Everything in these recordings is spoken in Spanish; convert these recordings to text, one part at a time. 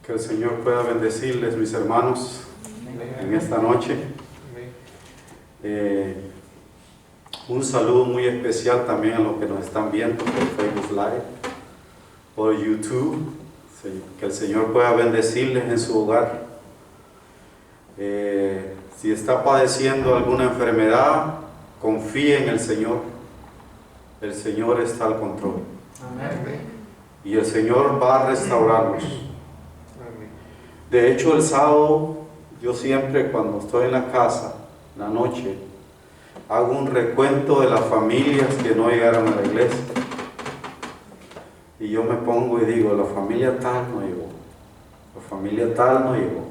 Que el Señor pueda bendecirles, mis hermanos, en esta noche. Un saludo muy especial también a los que nos están viendo por Facebook Live, por YouTube. Que el Señor pueda bendecirles en su hogar. Si está padeciendo alguna enfermedad, confíe en el Señor. El Señor está al control. Amén. Y el Señor va a restaurarlos. De hecho, el sábado, yo siempre cuando estoy en la casa, en la noche, hago un recuento de las familias que no llegaron a la iglesia. Y yo me pongo y digo, la familia tal no llegó, la familia tal no llegó,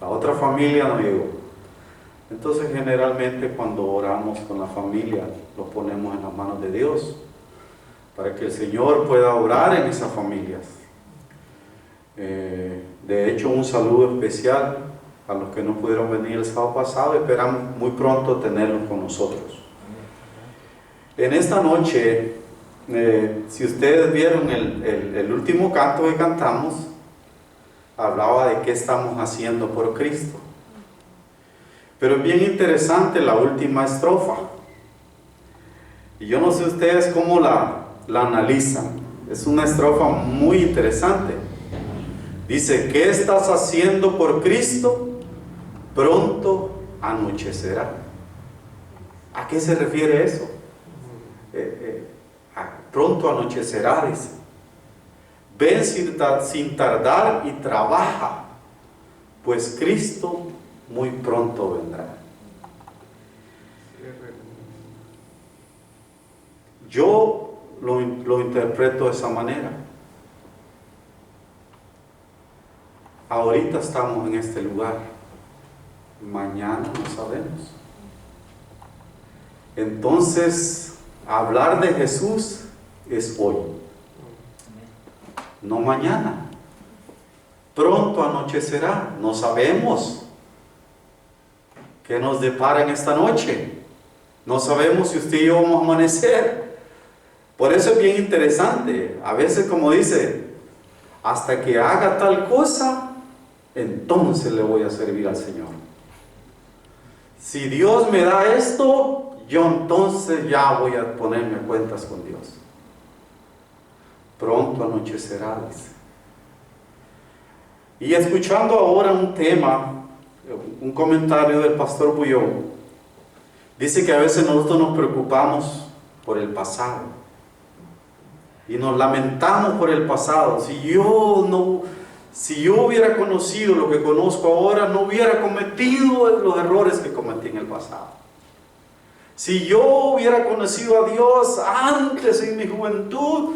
la otra familia no llegó. Entonces generalmente cuando oramos con la familia, lo ponemos en las manos de Dios, para que el Señor pueda orar en esas familias. De hecho, un saludo especial a los que no pudieron venir el sábado pasado. Esperamos muy pronto tenerlos con nosotros. En esta noche, si ustedes vieron el último canto que cantamos, hablaba de qué estamos haciendo por Cristo. Pero es bien interesante la última estrofa. Y yo no sé ustedes cómo la analizan. Es una estrofa muy interesante. Dice, ¿qué estás haciendo por Cristo? Pronto anochecerá. ¿A qué se refiere eso? Pronto anochecerá, dice. Ven sin tardar y trabaja, pues Cristo muy pronto vendrá. Yo lo interpreto de esa manera. Ahorita estamos en este lugar, mañana no sabemos. Entonces, hablar de Jesús es hoy, no mañana. Pronto anochecerá, no sabemos qué nos depara en esta noche. No sabemos si usted y yo vamos a amanecer. Por eso es bien interesante. A veces, como dice, hasta que haga tal cosa, entonces le voy a servir al Señor. Si Dios me da esto, yo entonces ya voy a ponerme cuentas con Dios. Pronto anochecerá, dice. Y escuchando ahora un tema, un comentario del pastor Bullón, dice que a veces nosotros nos preocupamos por el pasado y nos lamentamos por el pasado. Si yo hubiera conocido lo que conozco ahora, no hubiera cometido los errores que cometí en el pasado. Si yo hubiera conocido a Dios antes en mi juventud,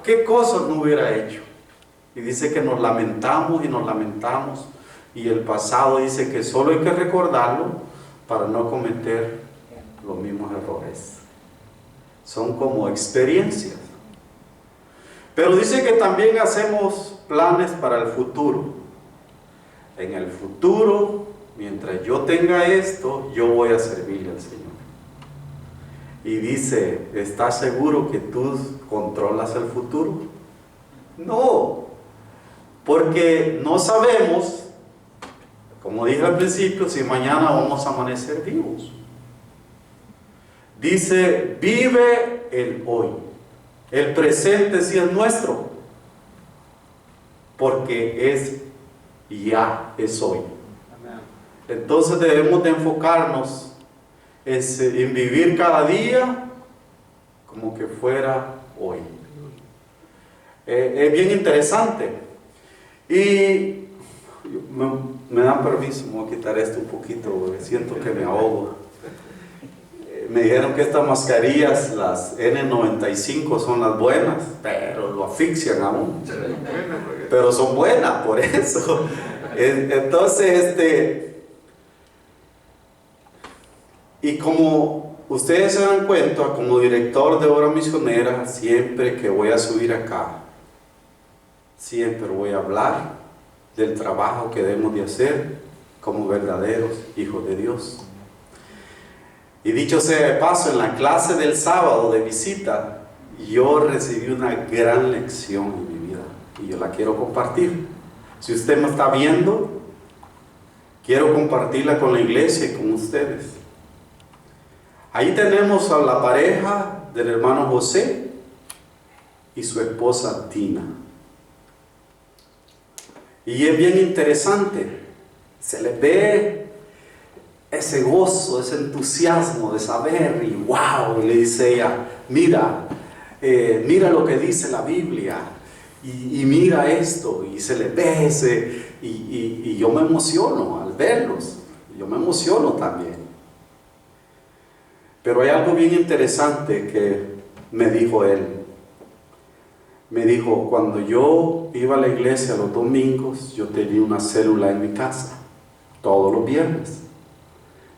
¿qué cosas no hubiera hecho? Y dice que nos lamentamos y nos lamentamos, y el pasado dice que solo hay que recordarlo para no cometer los mismos errores. Son como experiencias. Pero dice que también hacemos planes para el futuro. En el futuro, mientras yo tenga esto, yo voy a servirle al Señor. Y dice, ¿estás seguro que tú controlas el futuro? No, porque no sabemos, como dije al principio, si mañana vamos a amanecer vivos. Dice, vive el hoy. El presente sí es nuestro, porque ya es hoy. Entonces debemos de enfocarnos en vivir cada día como que fuera hoy. Es bien interesante. Y me dan permiso, me voy a quitar esto un poquito porque siento que me ahogo. Me dijeron que estas mascarillas, las N95, son las buenas, pero lo asfixian aún. Pero son buenas, por eso. Entonces, y como ustedes se dan cuenta, como director de obra misionera, siempre que voy a subir acá, siempre voy a hablar del trabajo que debemos de hacer como verdaderos hijos de Dios. Y dicho sea de paso, en la clase del sábado de visita, yo recibí una gran lección en mi vida y yo la quiero compartir. Si usted me está viendo, quiero compartirla con la iglesia y con ustedes. Ahí tenemos a la pareja del hermano José y su esposa Tina. Y es bien interesante, se les ve ese gozo, ese entusiasmo de saber, y wow, y le dice ella, mira lo que dice la Biblia, y mira esto, y se les ve y yo me emociono al verlos, yo me emociono también. Pero hay algo bien interesante que me dijo él. Me dijo, cuando yo iba a la iglesia los domingos, yo tenía una célula en mi casa, todos los viernes.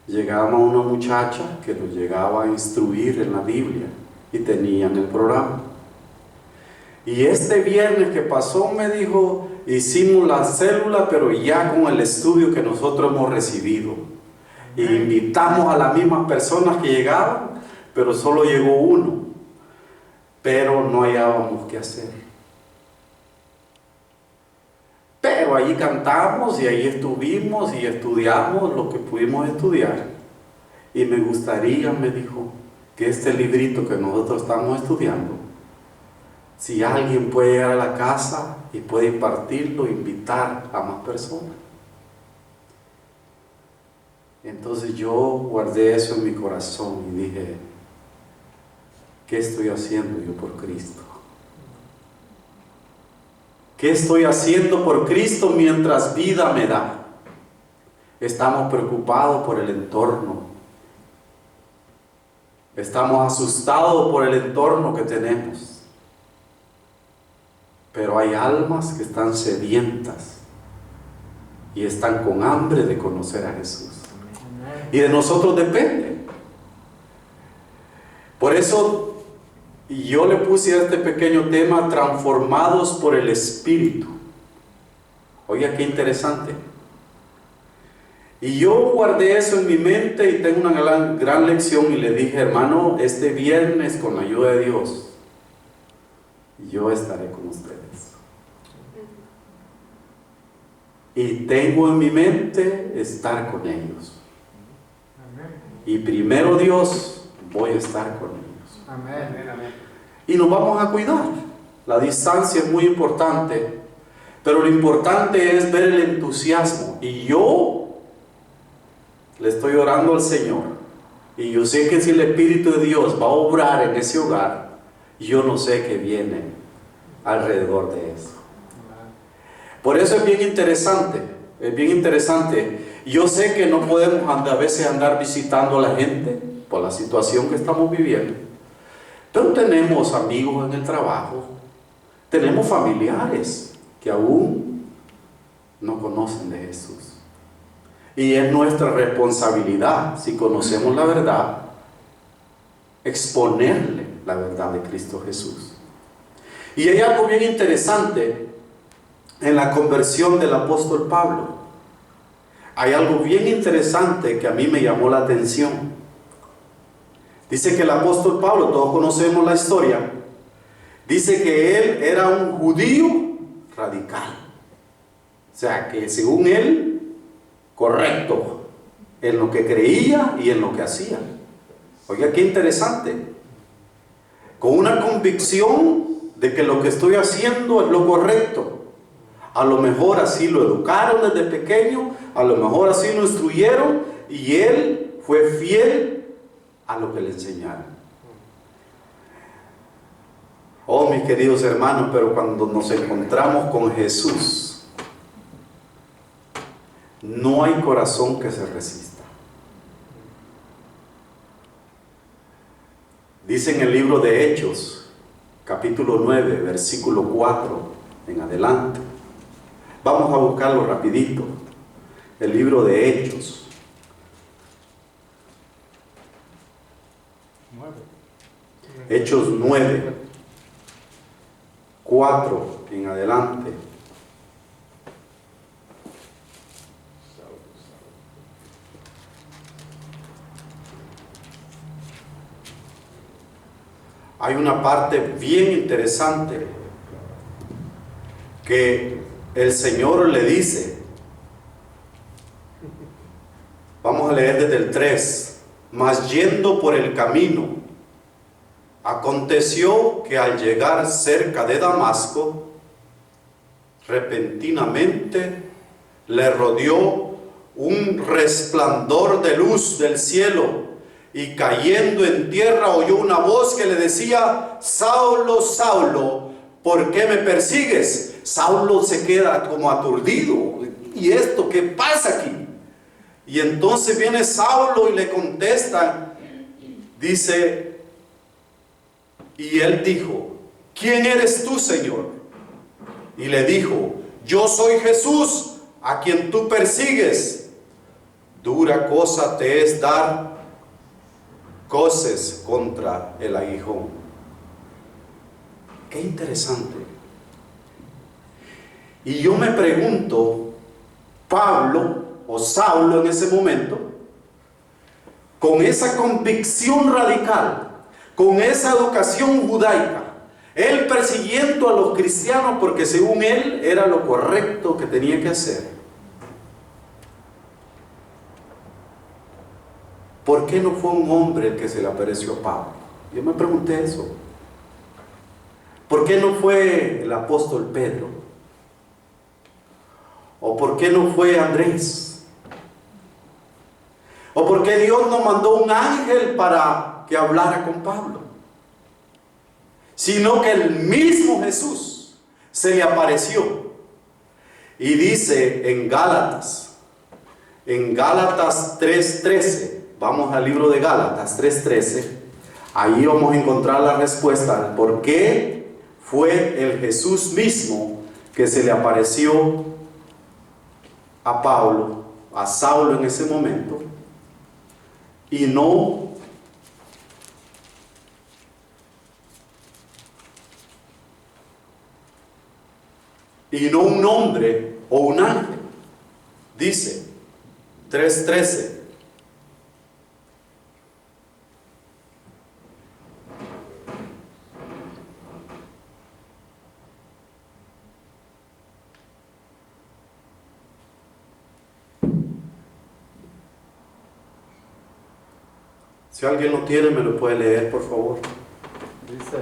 Llegaba una muchacha que nos llegaba a instruir en la Biblia y tenían el programa. Y este viernes que pasó, me dijo, hicimos la célula, pero ya con el estudio que nosotros hemos recibido. Y invitamos a las mismas personas que llegaban, pero solo llegó uno. Pero no hallábamos qué hacer. Pero allí cantamos y ahí estuvimos y estudiamos lo que pudimos estudiar. Y me gustaría, me dijo, que este librito que nosotros estamos estudiando, si alguien puede llegar a la casa y puede impartirlo, invitar a más personas. Entonces yo guardé eso en mi corazón y dije, ¿qué estoy haciendo yo por Cristo? ¿Qué estoy haciendo por Cristo mientras vida me da? Estamos preocupados por el entorno. Estamos asustados por el entorno que tenemos. Pero hay almas que están sedientas y están con hambre de conocer a Jesús. Y de nosotros depende. Por eso yo le puse a este pequeño tema, transformados por el Espíritu. Oiga, qué interesante. Y yo guardé eso en mi mente y tengo una gran lección y le dije, hermano, este viernes con la ayuda de Dios, yo estaré con ustedes. Y tengo en mi mente estar con ellos. Y primero Dios, voy a estar con ellos. Amén. Y nos vamos a cuidar. La distancia es muy importante, pero lo importante es ver el entusiasmo. Y yo le estoy orando al Señor. Y yo sé que si el Espíritu de Dios va a obrar en ese hogar, yo no sé qué viene alrededor de eso. Por eso es bien interesante. Es bien interesante. Yo sé que no podemos a veces andar visitando a la gente por la situación que estamos viviendo. Pero tenemos amigos en el trabajo, tenemos familiares que aún no conocen de Jesús. Y es nuestra responsabilidad, si conocemos la verdad, exponerle la verdad de Cristo Jesús. Y hay algo bien interesante en la conversión del apóstol Pablo. Hay algo bien interesante que a mí me llamó la atención. Dice que el apóstol Pablo, todos conocemos la historia, dice que él era un judío radical. O sea, que según él, correcto en lo que creía y en lo que hacía. Oiga, qué interesante. Con una convicción de que lo que estoy haciendo es lo correcto. A lo mejor así lo educaron desde pequeño, a lo mejor así lo instruyeron y él fue fiel a lo que le enseñaron. Oh, mis queridos hermanos, pero cuando nos encontramos con Jesús, no hay corazón que se resista. Dice en el libro de Hechos, capítulo 9, versículo 4 en adelante. Vamos a buscarlo rapidito. El libro de Hechos. 9. Hechos 9, 4 en adelante. Hay una parte bien interesante que el Señor le dice, vamos a leer desde el 3, mas yendo por el camino, aconteció que al llegar cerca de Damasco, repentinamente le rodeó un resplandor de luz del cielo, y cayendo en tierra oyó una voz que le decía, Saulo, Saulo, ¿por qué me persigues? Saulo se queda como aturdido. ¿Y esto qué pasa aquí? Y entonces viene Saulo y le contesta, dice, y él dijo, ¿quién eres tú, Señor? Y le dijo, yo soy Jesús, a quien tú persigues. Dura cosa te es dar coces contra el aguijón. Qué interesante. Y yo me pregunto, Pablo o Saulo en ese momento, con esa convicción radical, con esa educación judaica, él persiguiendo a los cristianos porque según él era lo correcto que tenía que hacer, ¿por qué no fue un hombre el que se le apareció a Pablo? Yo me pregunté eso. ¿Por qué no fue el apóstol Pedro? ¿O por qué no fue Andrés? ¿O por qué Dios no mandó un ángel para que hablara con Pablo? Sino que el mismo Jesús se le apareció. Y dice en Gálatas 3:13, vamos al libro de Gálatas 3:13, ahí vamos a encontrar la respuesta al por qué fue el Jesús mismo que se le apareció a Pablo, a Saulo en ese momento, y no un hombre o un ángel. Dice 3:13, si alguien lo tiene, me lo puede leer, por favor. Dice,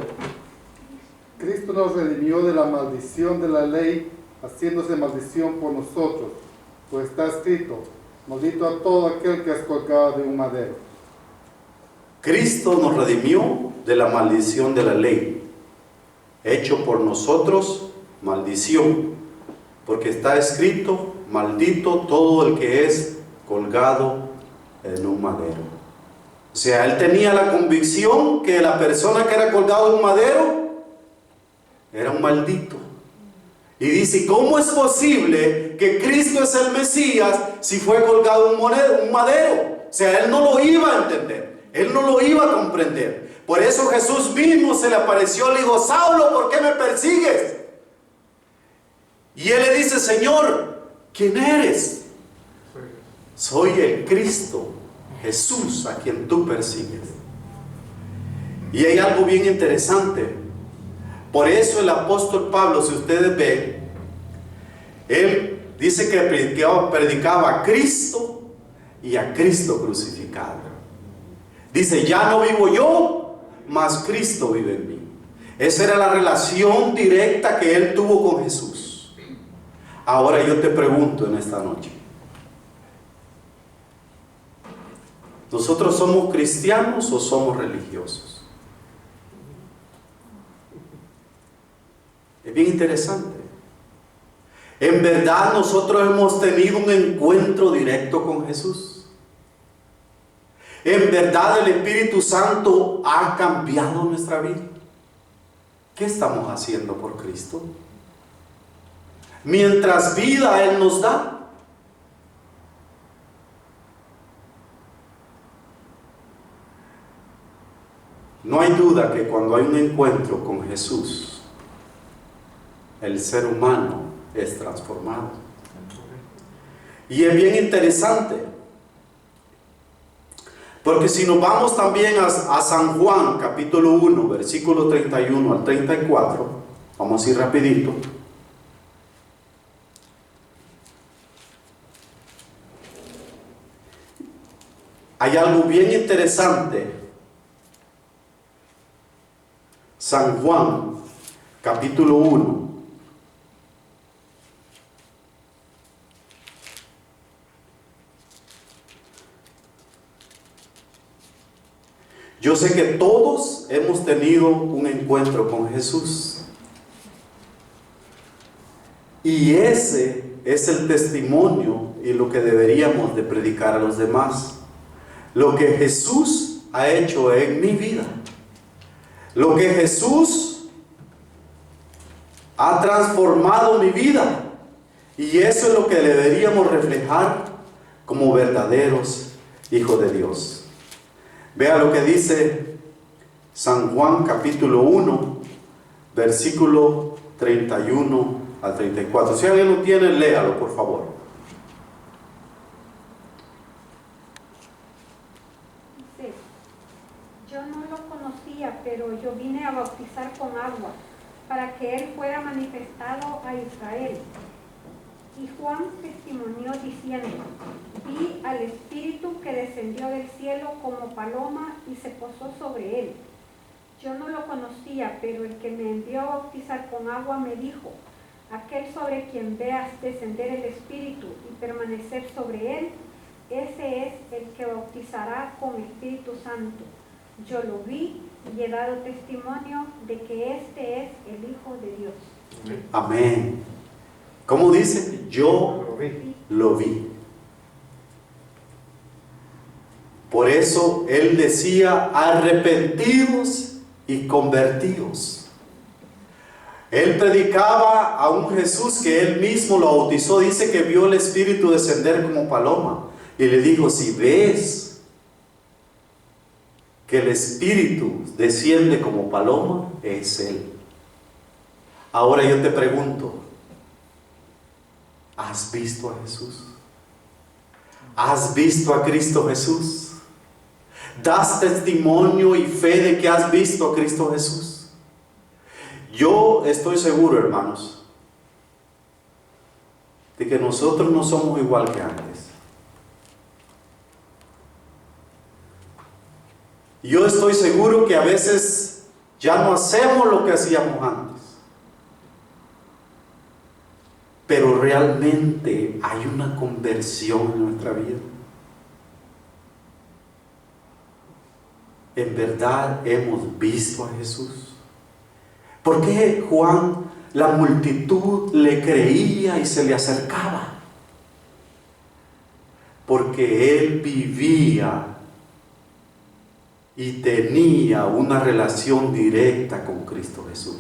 Cristo nos redimió de la maldición de la ley, haciéndose maldición por nosotros, pues está escrito, maldito a todo aquel que es colgado de un madero. Cristo nos redimió de la maldición de la ley, hecho por nosotros maldición, porque está escrito, maldito todo el que es colgado en un madero. O sea, él tenía la convicción que la persona que era colgado en un madero era un maldito. Y dice, ¿cómo es posible que Cristo es el Mesías si fue colgado en un madero? O sea, él no lo iba a entender, él no lo iba a comprender. Por eso Jesús mismo se le apareció, le dijo, Saulo, ¿por qué me persigues? Y él le dice, Señor, ¿quién eres? Soy el Cristo, Jesús, a quien tú persigues. Y hay algo bien interesante. Por eso el apóstol Pablo, si ustedes ven, él dice que predicaba a Cristo y a Cristo crucificado. Dice, ya no vivo yo, mas Cristo vive en mí. Esa era la relación directa que él tuvo con Jesús. Ahora yo te pregunto en esta noche, ¿nosotros somos cristianos o somos religiosos? Es bien interesante. En verdad nosotros hemos tenido un encuentro directo con Jesús. En verdad el Espíritu Santo ha cambiado nuestra vida. ¿Qué estamos haciendo por Cristo? Mientras vida Él nos da. No hay duda que cuando hay un encuentro con Jesús, el ser humano es transformado. Y es bien interesante, porque si nos vamos también a San Juan, capítulo 1, versículo 31 al 34, vamos a ir rapidito. hay algo bien interesante. San Juan, capítulo 1. Yo sé que todos hemos tenido un encuentro con Jesús. Y ese es el testimonio y lo que deberíamos de predicar a los demás. Lo que Jesús ha hecho en mi vida. Lo que Jesús ha transformado mi vida. Y eso es lo que deberíamos reflejar como verdaderos hijos de Dios. Vea lo que dice San Juan capítulo 1, versículo 31 al 34. Si alguien lo tiene, léalo, por favor. Dice: yo no lo conocía, pero yo vine a bautizar con agua, para que él fuera manifestado a Israel. Y Juan testimonió diciendo: vi al Espíritu que descendió del cielo como paloma y se posó sobre él. Yo no lo conocía, pero el que me envió a bautizar con agua me dijo: aquel sobre quien veas descender el Espíritu y permanecer sobre él, ese es el que bautizará con Espíritu Santo. Yo lo vi y he dado testimonio de que este es el Hijo de Dios. Amén. ¿Cómo dice? Yo lo vi. Por eso él decía: arrepentidos y convertidos. Él predicaba a un Jesús que él mismo lo bautizó. Dice que vio el Espíritu descender como paloma y le dijo: si ves que el Espíritu desciende como paloma, es él. Ahora yo te pregunto, ¿has visto a Jesús? ¿Has visto a Cristo Jesús? ¿Das testimonio y fe de que has visto a Cristo Jesús? Yo estoy seguro, hermanos, de que nosotros no somos igual que antes. Yo estoy seguro que a veces ya no hacemos lo que hacíamos antes. Pero realmente hay una conversión en nuestra vida. En verdad hemos visto a Jesús. ¿Por qué Juan, la multitud le creía y se le acercaba? Porque él vivía y tenía una relación directa con Cristo Jesús.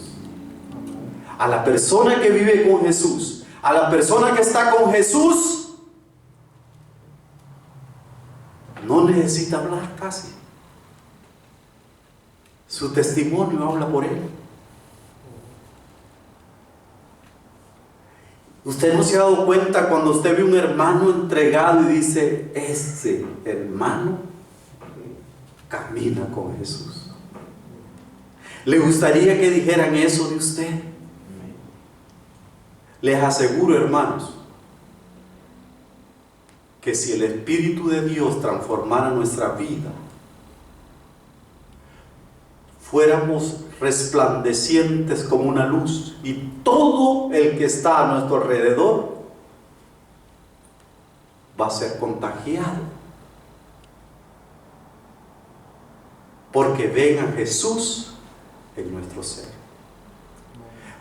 A la persona que vive con Jesús, a la persona que está con Jesús, no necesita hablar casi. Su testimonio habla por él. Usted no se ha dado cuenta cuando usted ve un hermano entregado y dice: ese hermano camina con Jesús. ¿Le gustaría que dijeran eso de usted? Les aseguro, hermanos, que si el Espíritu de Dios transformara nuestra vida, fuéramos resplandecientes como una luz, y todo el que está a nuestro alrededor va a ser contagiado, porque ven a Jesús en nuestro ser.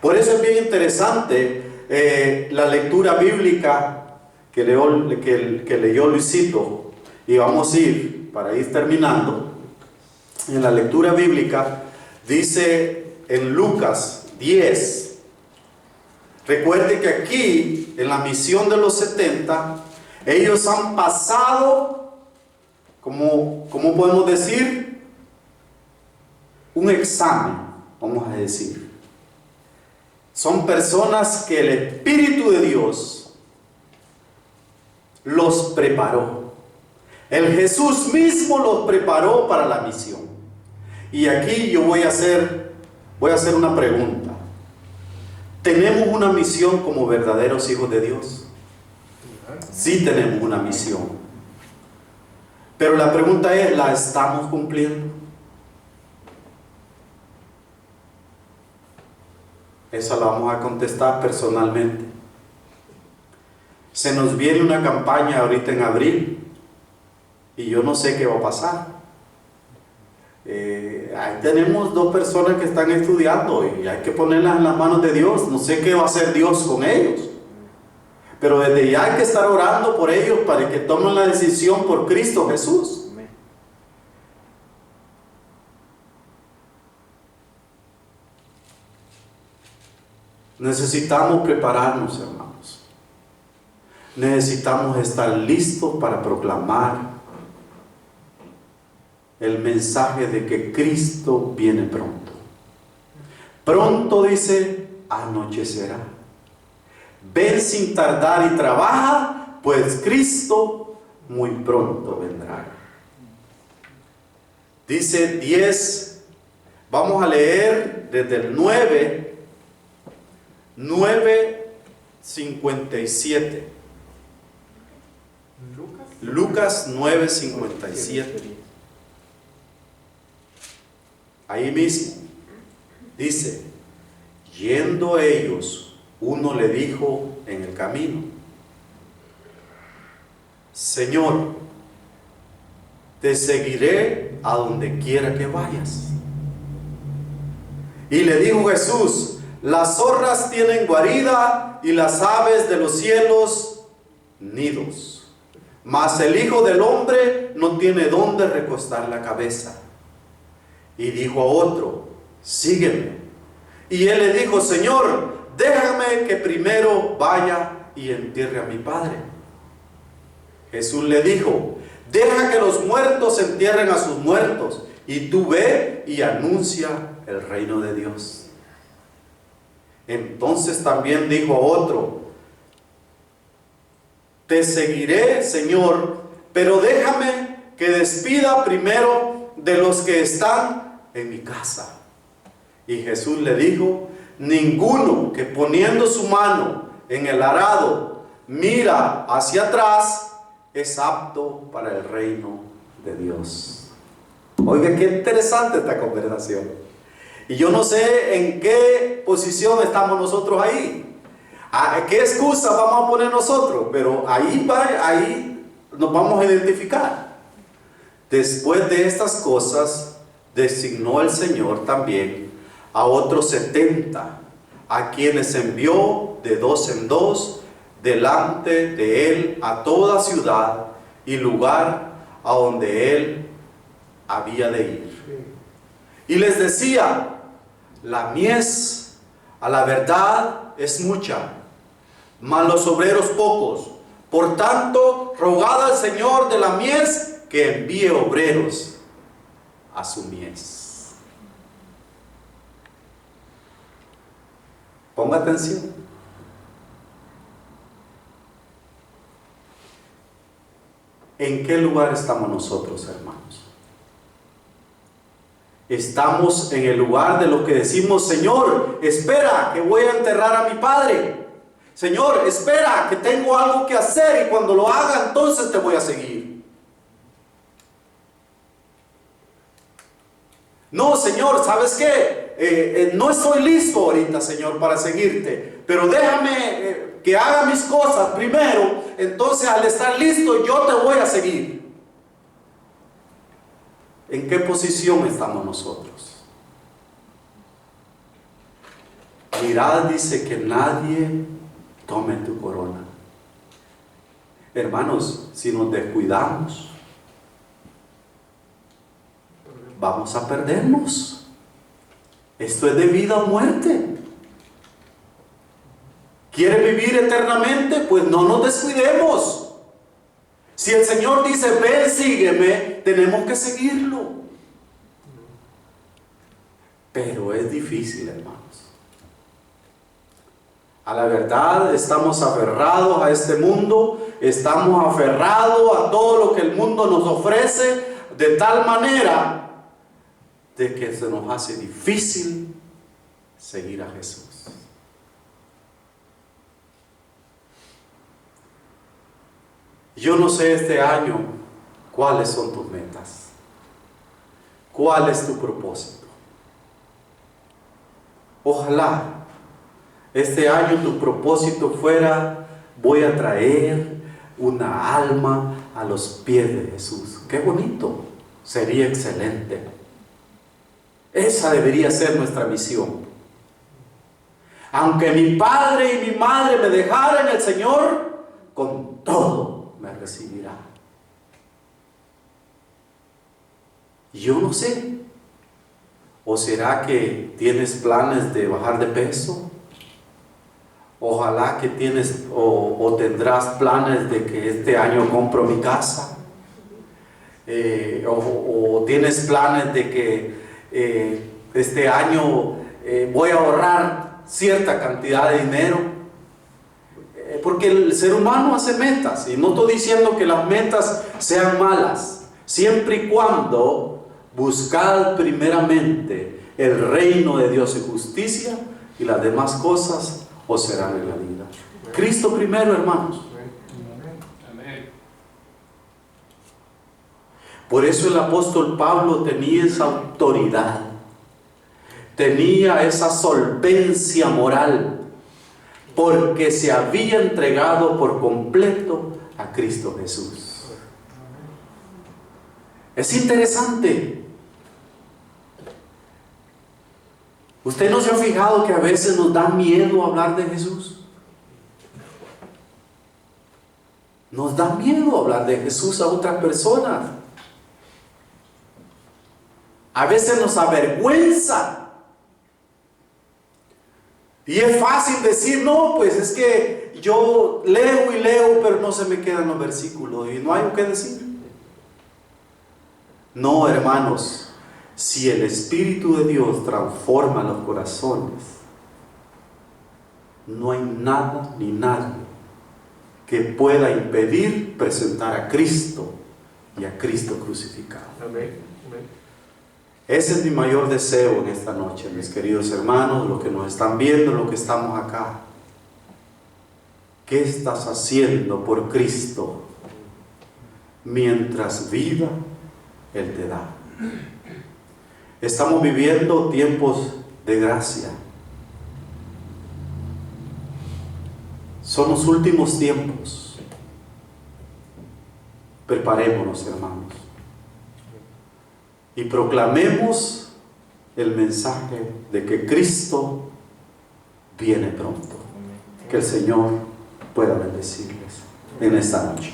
Por eso es bien interesante la lectura bíblica que leyó Luisito, y vamos a ir, para ir terminando, en la lectura bíblica. Dice en Lucas 10, recuerde que aquí, en la misión de los 70, ellos han pasado, como podemos decir, un examen, vamos a decir. Son personas que el Espíritu de Dios los preparó. El Jesús mismo los preparó para la misión. Y aquí yo voy a hacer una pregunta. ¿Tenemos una misión como verdaderos hijos de Dios? Sí tenemos una misión. Pero la pregunta es, ¿la estamos cumpliendo? Esa la vamos a contestar personalmente. Se nos viene una campaña ahorita en abril y yo no sé qué va a pasar. Ahí tenemos 2 personas que están estudiando y hay que ponerlas en las manos de Dios. No sé qué va a hacer Dios con ellos, pero desde ya hay que estar orando por ellos para que tomen la decisión por Cristo Jesús. Necesitamos prepararnos, hermanos. Necesitamos estar listos para proclamar el mensaje de que Cristo viene pronto. Pronto, dice, anochecerá. Ven sin tardar y trabaja, pues Cristo muy pronto vendrá. Dice 10, vamos a leer desde el 9:57. Lucas 9:57. Ahí mismo dice, yendo ellos, uno le dijo en el camino, Señor, te seguiré a donde quiera que vayas. Y le dijo Jesús, las zorras tienen guarida y las aves de los cielos nidos, mas el Hijo del Hombre no tiene dónde recostar la cabeza. Y dijo a otro, sígueme. Y él le dijo, Señor, déjame que primero vaya y entierre a mi padre. Jesús le dijo, deja que los muertos entierren a sus muertos, y tú ve y anuncia el reino de Dios. Entonces también dijo a otro, te seguiré, Señor, pero déjame que despida primero de los que están en mi casa. Y Jesús le dijo, ninguno que poniendo su mano en el arado mira hacia atrás es apto para el reino de Dios. Oiga, qué interesante esta conversación. Y yo no sé en qué posición estamos nosotros ahí. ¿Qué excusa vamos a poner nosotros? Pero ahí nos vamos a identificar. Después de estas cosas, designó el Señor también a otros 70, a quienes envió de 2 en 2 delante de él a toda ciudad y lugar a donde él había de ir. Y les decía, la mies a la verdad es mucha, mas los obreros pocos. Por tanto, rogad al Señor de la mies que envíe obreros a su mies. Ponga atención. ¿En qué lugar estamos nosotros, hermanos? Estamos en el lugar de lo que decimos, Señor, espera que voy a enterrar a mi padre. Señor, espera que tengo algo que hacer y cuando lo haga entonces te voy a seguir. No, Señor, ¿sabes qué? No estoy listo ahorita, Señor, para seguirte, pero déjame que haga mis cosas primero, entonces al estar listo yo te voy a seguir. ¿En qué posición estamos nosotros? Mirad, dice, que nadie tome tu corona. Hermanos, si nos descuidamos, vamos a perdernos. Esto es de vida o muerte. ¿Quiere vivir eternamente? Pues no nos descuidemos. Si el Señor dice, ven, sígueme, tenemos que seguirlo. Pero es difícil, hermanos. A la verdad, estamos aferrados a este mundo, estamos aferrados a todo lo que el mundo nos ofrece, de tal manera de que se nos hace difícil seguir a Jesús. Yo no sé este año ¿Cuáles son tus metas? ¿Cuál es tu propósito? Ojalá este año tu propósito fuera: voy a traer una alma a los pies de Jesús. ¡Qué bonito! Sería excelente. Esa debería ser nuestra misión. Aunque mi padre y mi madre me dejaran, el Señor con todo me recibirá. Yo no sé. ¿O será que tienes planes de bajar de peso? Ojalá que tienes o tendrás planes de que este año compro mi casa. O tienes planes de que este año voy a ahorrar cierta cantidad de dinero. Porque el ser humano hace metas, y no estoy diciendo que las metas sean malas, siempre y cuando buscad primeramente el reino de Dios y justicia, y las demás cosas os serán añadidas. Cristo primero, hermanos. Amén. Por eso el apóstol Pablo tenía esa autoridad, tenía esa solvencia moral, porque se había entregado por completo a Cristo Jesús. Es interesante. ¿Usted no se ha fijado que a veces nos da miedo hablar de Jesús? Nos da miedo hablar de Jesús a otras personas. A veces nos avergüenza. Y es fácil decir: no, pues es que yo leo y leo, pero no se me quedan los versículos y no hay que decir. No, hermanos, si el Espíritu de Dios transforma los corazones, no hay nada ni nadie que pueda impedir presentar a Cristo y a Cristo crucificado. Amén. Amén. Ese es mi mayor deseo en esta noche, mis queridos hermanos, los que nos están viendo, los que estamos acá. ¿Qué estás haciendo por Cristo? Mientras viva, Él te da. Estamos viviendo tiempos de gracia. Son los últimos tiempos. Preparémonos, hermanos, y proclamemos el mensaje de que Cristo viene pronto. Que el Señor pueda bendecirles en esta noche.